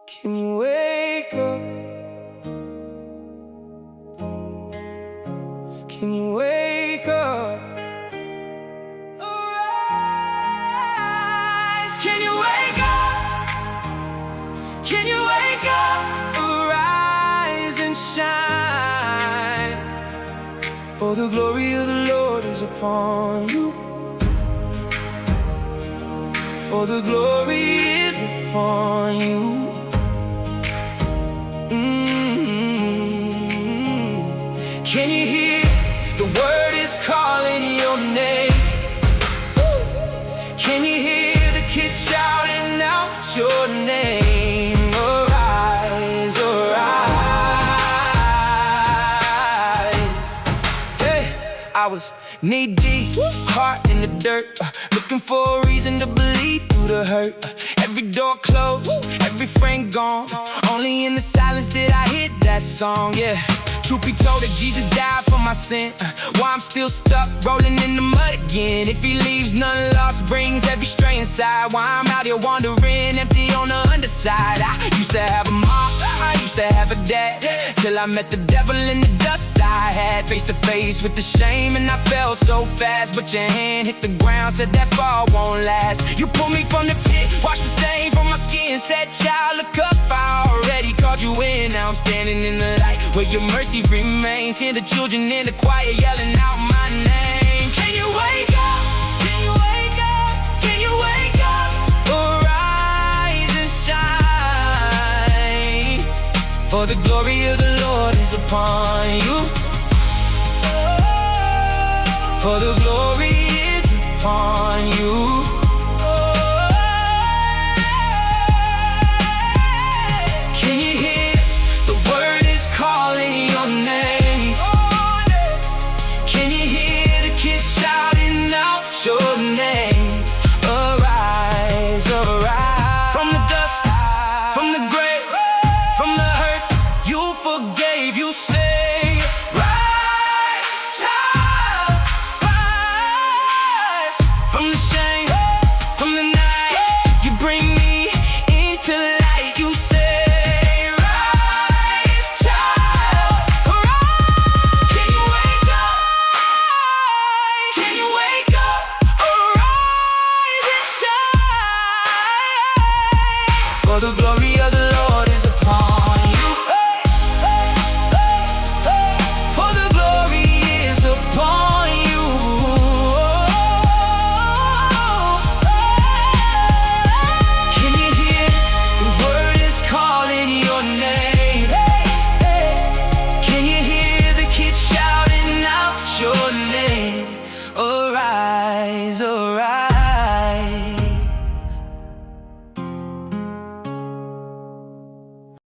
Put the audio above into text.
Can you wake up? Can you wake up? Arise. Can you wake up? Can you wake up? Arise and shine, for the glory of the Lord is upon you. For the glory is upon you. Can you hear? The word is calling your name. Can you hear the kids shouting out your name? Arise, arise. Hey, I was knee deep, heart in the dirt, looking for a reason to believe through the hurt. Every door closed, every friend gone. Only in the silence did I hear that song, yeah. Truth be told that Jesus died for my sin. Why I'm still stuck rolling in the mud again. If he leaves none lost, brings every stray inside. Why I'm out here wandering empty on the underside. I used to have a mom, I used to have a dad, till I met the devil in the dust I had. Face to face with the shame and I fell so fast. But your hand hit the ground, said that fall won't last. You pulled me from the pit, washed the stain from my skin, said child look up, I already called you in. Now I'm standing in the light where your mercy remains. Hear the children in the choir yelling out my name. Can you wake up? Can you wake up? Can you wake up? Arise and shine, for the glory of the Lord is upon you. For the glory is upon you. Can you hear? The word is calling your name. Can you hear the kids shouting out your name? Arise, arise. From the dust, from the grave, from the hurt you forgave, you say rise, child, rise. From the shame, from the night, you bring me into light. You say rise, child, arise. Can you wake up? Can you wake up? Arise and shine, for the glory of